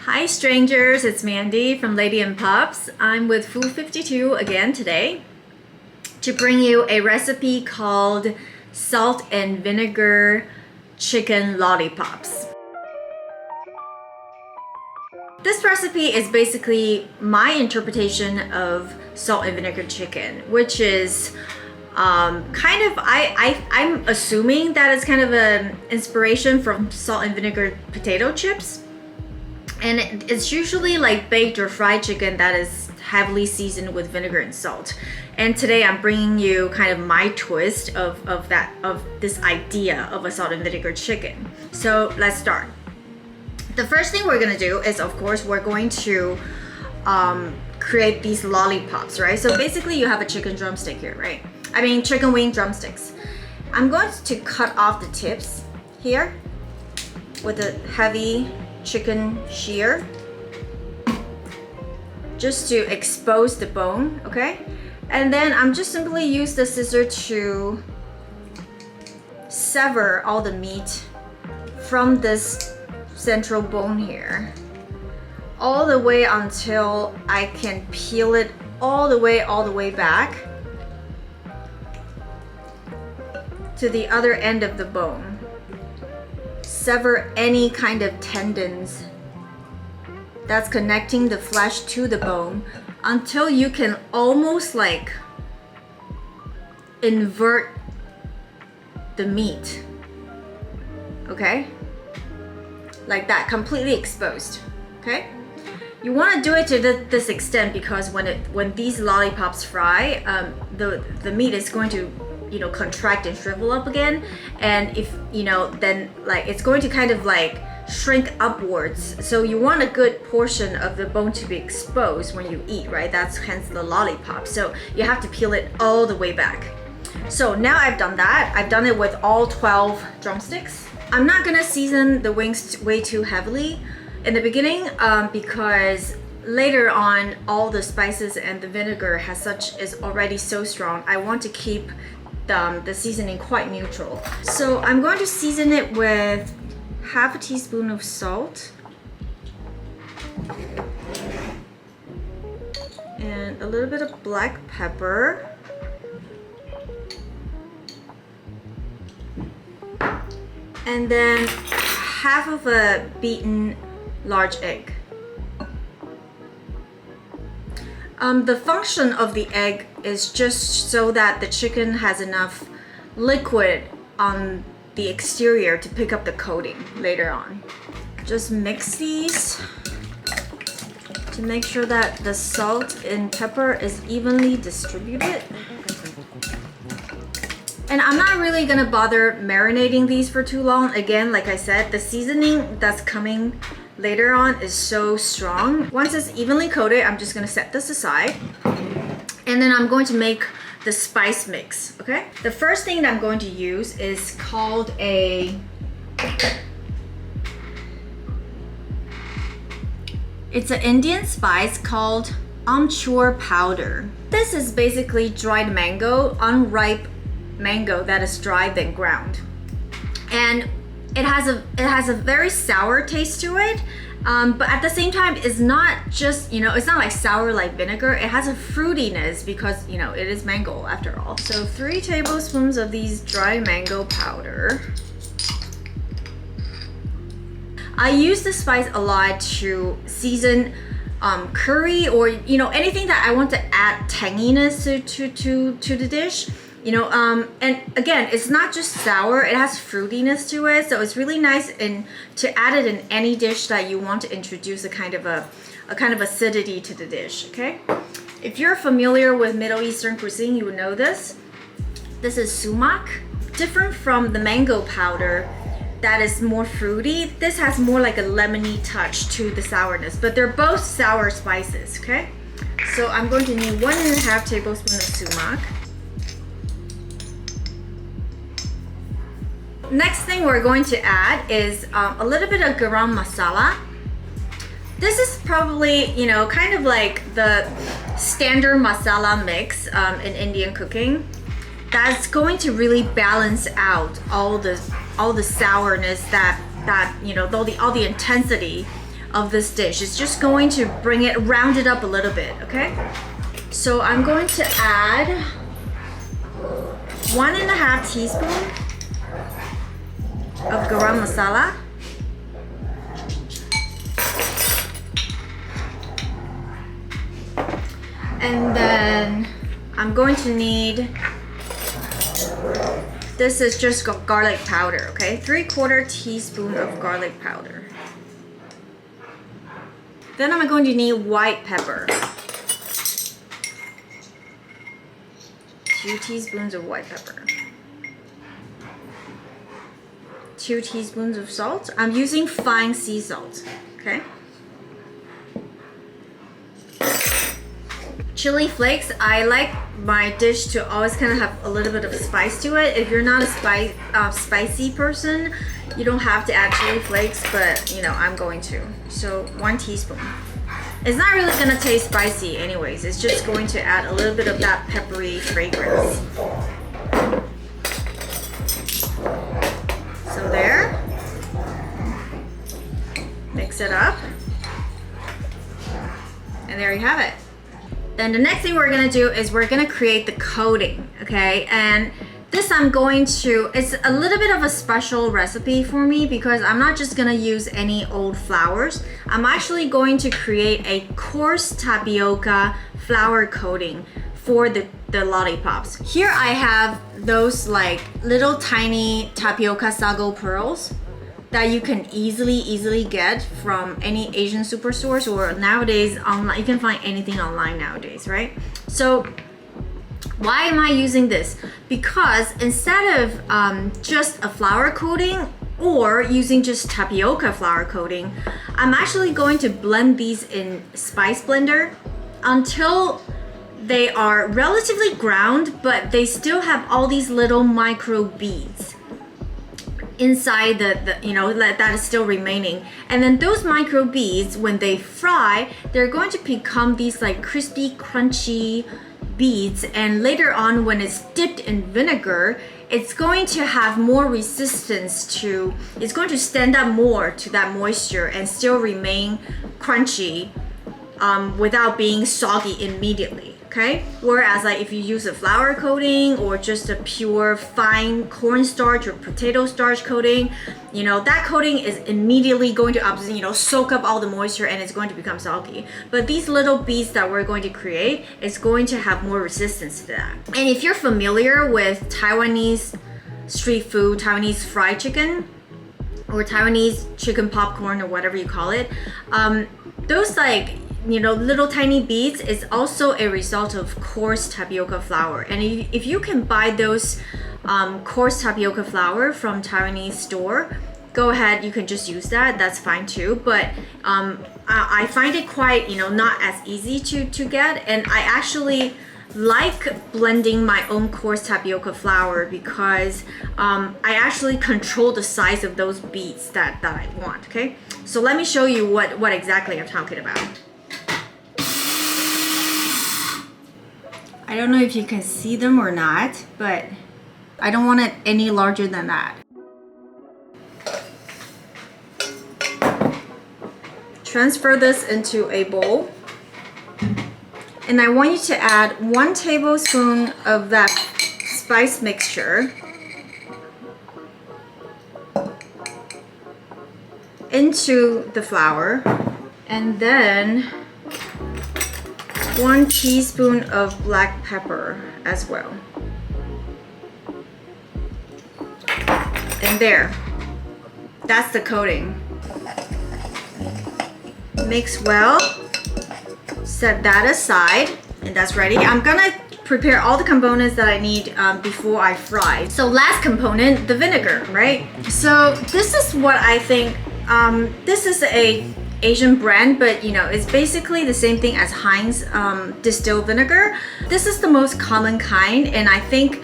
Hi strangers, it's Mandy from Lady and Pups. I'm with Food 52 again today to bring you a recipe called salt and vinegar chicken lollipops. This recipe is basically my interpretation of salt and vinegar chicken, which is I'm assuming that it's kind of an inspiration from salt and vinegar potato chips. And it's usually like baked or fried chicken that is heavily seasoned with vinegar and salt. And today I'm bringing you kind of my twist of this idea of a salt and vinegar chicken. So let's start. The first thing we're gonna do is, of course, we're going to create these lollipops, right? So basically you have a chicken drumstick here, right? I mean chicken wing drumsticks. I'm going to cut off the tips here with a heavy chicken shear just to expose the bone, okay? And then I'm just simply use the scissor to sever all the meat from this central bone here all the way until I can peel it all the way back to the other end of the bone. Sever any kind of tendons that's connecting the flesh to the bone until you can almost like invert the meat, okay? Like that, completely exposed, okay? You want to do it to this extent because when these lollipops fry, the meat is going to contract and shrivel up again, and if then like it's going to kind of like shrink upwards, so you want a good portion of the bone to be exposed when you eat, right? That's hence the lollipop. So you have to peel it all the way back. So now I've done that. I've done it with all 12 drumsticks. I'm not gonna season the wings way too heavily in the beginning because later on all the spices and the vinegar is already so strong. I want to keep the seasoning quite neutral. So I'm going to season it with half a teaspoon of salt and a little bit of black pepper and then half of a beaten large egg. The function of the egg is just so that the chicken has enough liquid on the exterior to pick up the coating later on. Just mix these to make sure that the salt and pepper is evenly distributed. And I'm not really gonna bother marinating these for too long. Again, like I said, the seasoning that's coming later on is so strong. Once it's evenly coated, I'm just gonna set this aside. And then I'm going to make the spice mix, okay? The first thing that I'm going to use is called it's an Indian spice called amchoor powder. This is basically dried mango, unripe mango that is dried then ground. And it has a very sour taste to it, but at the same time, it's not just it's not like sour like vinegar. It has a fruitiness because it is mango after all. So 3 tablespoons of these dried mango powder. I use this spice a lot to season curry or anything that I want to add tanginess to the dish. And again, it's not just sour, it has fruitiness to it, so it's really nice to add it in any dish that you want to introduce a kind of acidity to the dish, okay? If you're familiar with Middle Eastern cuisine, you would know this. This is sumac. Different from the mango powder that is more fruity, this has more like a lemony touch to the sourness, but they're both sour spices, okay? So I'm going to need 1.5 tablespoons of sumac. Next thing we're going to add is a little bit of garam masala. This is probably, kind of like the standard masala mix in Indian cooking. That's going to really balance out all the sourness that all the intensity of this dish. It's just going to bring it, round it up a little bit, okay? So I'm going to add 1.5 teaspoons of garam masala. And then I'm going to need, this is just garlic powder, okay? 3/4 teaspoon of garlic powder. Then I'm going to need white pepper. 2 teaspoons of white pepper. 2 teaspoons of salt. I'm using fine sea salt, okay? Chili flakes. I like my dish to always kind of have a little bit of spice to it. If you're not a spicy person, you don't have to add chili flakes, but you know, I'm going to. So 1 teaspoon. It's not really gonna taste spicy anyways. It's just going to add a little bit of that peppery fragrance. So there. Mix it up. And there you have it. Then the next thing we're gonna do is we're gonna create the coating, okay? And this I'm going to, it's a little bit of a special recipe for me because I'm not just gonna use any old flours. I'm actually going to create a coarse tapioca flour coating for the lollipops. Here I have those like little tiny tapioca sago pearls that you can easily get from any Asian superstores, or nowadays online. You can find anything online nowadays, right? So why am I using this? Because instead of just a flour coating or using just tapioca flour coating, I'm actually going to blend these in spice blender until they are relatively ground, but they still have all these little micro beads inside the you know, that is still remaining. And then those micro beads, when they fry, they're going to become these like crispy, crunchy beads, and later on when it's dipped in vinegar, it's going to have more resistance to, it's going to stand up more to that moisture and still remain crunchy without being soggy immediately, okay? Whereas like if you use a flour coating or just a pure fine cornstarch or potato starch coating, you know, that coating is immediately going to you know, soak up all the moisture and it's going to become soggy. But these little beads that we're going to create is going to have more resistance to that. And if you're familiar with Taiwanese street food, Taiwanese fried chicken, or Taiwanese chicken popcorn, or whatever you call it, those like, you know, little tiny beads is also a result of coarse tapioca flour. And if you can buy those coarse tapioca flour from Taiwanese store, go ahead, you can just use that, that's fine too. But I find it quite, you know, not as easy to get, and I actually like blending my own coarse tapioca flour because I actually control the size of those beads that I want, okay? So let me show you what exactly I'm talking about. I don't know if you can see them or not, but I don't want it any larger than that. Transfer this into a bowl. And I want you to add 1 tablespoon of that spice mixture into the flour, and then 1 teaspoon of black pepper as well. And there, that's the coating. Mix well, set that aside, and that's ready. I'm gonna prepare all the components that I need before I fry. So last component, the vinegar, right? So this is what I think, this is a Asian brand, but you know, it's basically the same thing as Heinz distilled vinegar. This is the most common kind, and I think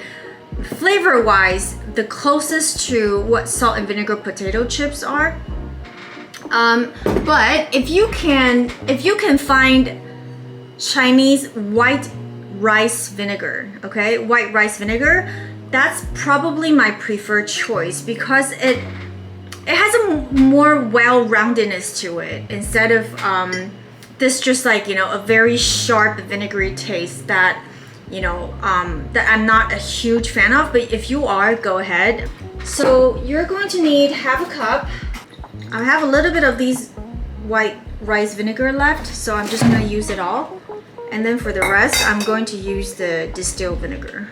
flavor wise the closest to what salt and vinegar potato chips are. But if you can find Chinese white rice vinegar, okay, white rice vinegar, that's probably my preferred choice because it has a more well-roundedness to it instead of this just like, you know, a very sharp vinegary taste that, you know, that I'm not a huge fan of, but if you are, go ahead. So you're going to need half a cup. I have a little bit of these white rice vinegar left, so I'm just gonna use it all. And then for the rest, I'm going to use the distilled vinegar.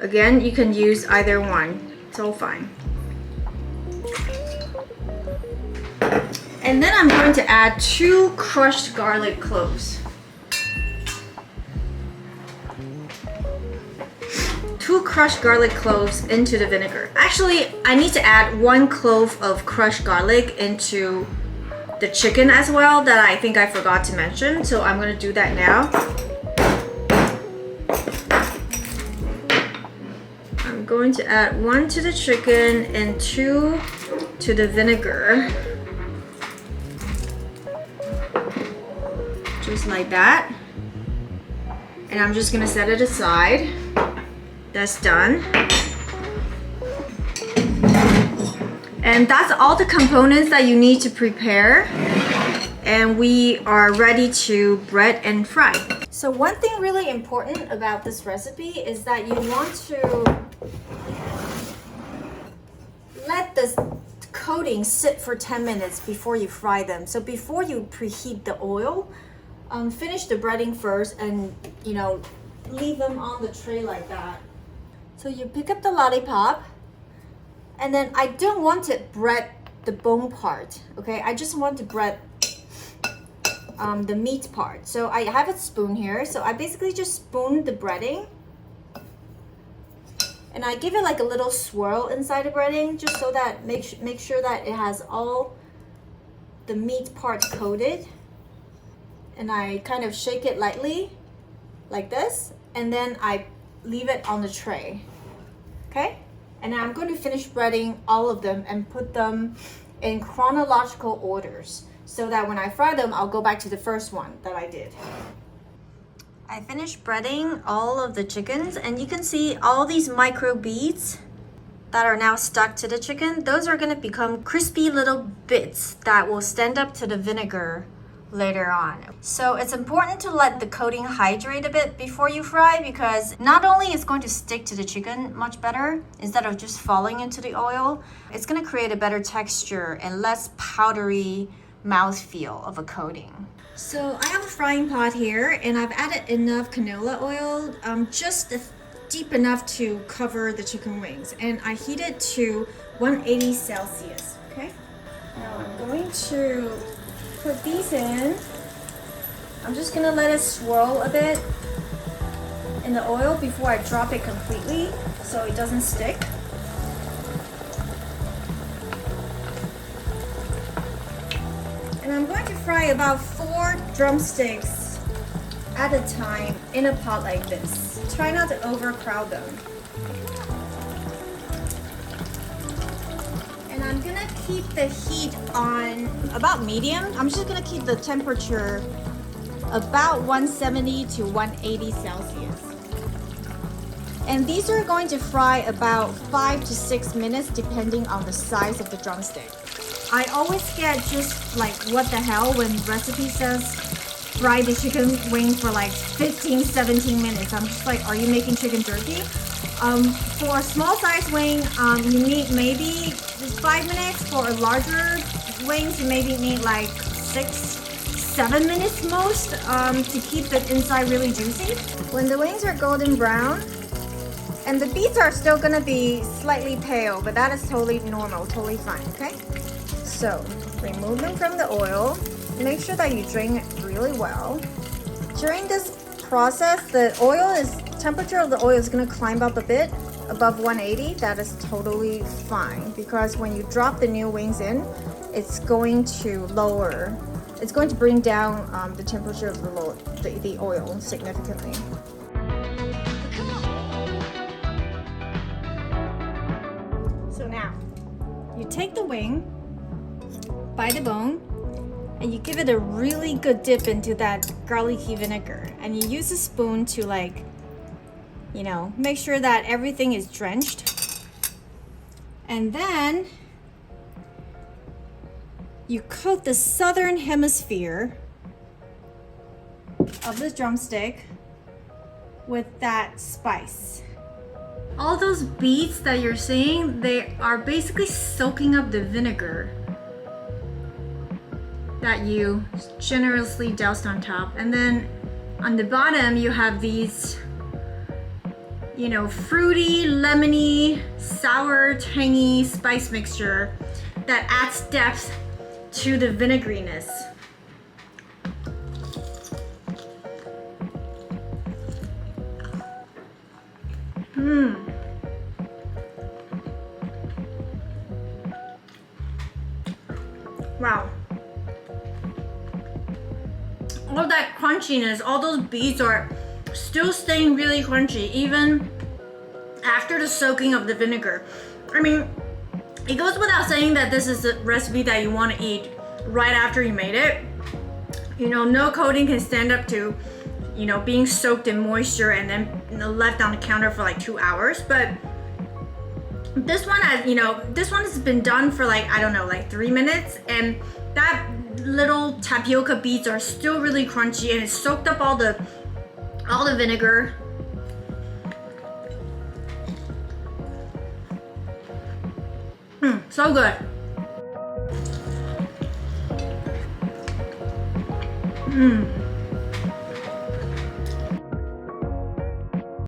Again, you can use either one, it's all fine. And then I'm going to add 2 crushed garlic cloves. 2 crushed garlic cloves into the vinegar. Actually, I need to add 1 clove of crushed garlic into the chicken as well that I think I forgot to mention. So I'm gonna do that now. I'm going to add 1 to the chicken and 2 to the vinegar. Just like that. And I'm just gonna set it aside. That's done. And that's all the components that you need to prepare. And we are ready to bread and fry. So one thing really important about this recipe is that you want to let the coating sit for 10 minutes before you fry them. So before you preheat the oil, finish the breading first and, you know, leave them on the tray like that. So you pick up the lollipop, and then I don't want to bread the bone part, okay? I just want to bread the meat part. So I have a spoon here, so I basically just spoon the breading, and I give it like a little swirl inside the breading, just so that make sure that it has all the meat part coated. And I kind of shake it lightly, like this, and then I leave it on the tray. Okay, and now I'm going to finish breading all of them and put them in chronological orders so that when I fry them, I'll go back to the first one that I did. I finished breading all of the chickens, and you can see all these micro beads that are now stuck to the chicken. Those are going to become crispy little bits that will stand up to the vinegar later on. So it's important to let the coating hydrate a bit before you fry, because not only it's going to stick to the chicken much better instead of just falling into the oil, it's going to create a better texture and less powdery mouthfeel of a coating. So I have a frying pot here, and I've added enough canola oil, just deep enough to cover the chicken wings, and I heat it to 180 Celsius. Okay, now I'm going to put these in. I'm just gonna let it swirl a bit in the oil before I drop it completely so it doesn't stick. And I'm going to fry about 4 drumsticks at a time in a pot like this. Try not to overcrowd them. I'm gonna keep the heat on about medium. I'm just gonna keep the temperature about 170 to 180 Celsius. And these are going to fry about 5 to 6 minutes depending on the size of the drumstick. I always get just like what the hell when recipe says fry the chicken wing for like 15-17 minutes. I'm just like, are you making chicken jerky? For a small size wing, you need maybe just 5 minutes. For larger wings, you maybe need like 6-7 minutes most to keep the inside really juicy. When the wings are golden brown, and the beets are still gonna be slightly pale, but that is totally normal, totally fine, okay? So, remove them from the oil. Make sure that you drain it really well. During this process, the temperature of the oil is going to climb up a bit above 180. That is totally fine, because when you drop the new wings in, it's going to bring down the temperature of the oil significantly. So now you take the wing by the bone and you give it a really good dip into that garlicky vinegar, and you use a spoon to, like, you know, make sure that everything is drenched. And then you coat the southern hemisphere of the drumstick with that spice. All those beads that you're seeing, they are basically soaking up the vinegar that you generously doused on top. And then on the bottom, you have these, you know, fruity, lemony, sour, tangy spice mixture that adds depth to the vinegariness. Wow. All that crunchiness, all those beads are still staying really crunchy even after the soaking of the vinegar. I mean, it goes without saying that this is a recipe that you want to eat right after you made it. You know, no coating can stand up to, you know, being soaked in moisture and then, you know, left on the counter for like 2 hours. But this one has, you know, this one has been done for like, I don't know, like 3 minutes, and that little tapioca beads are still really crunchy, and it's soaked up all the vinegar. So good.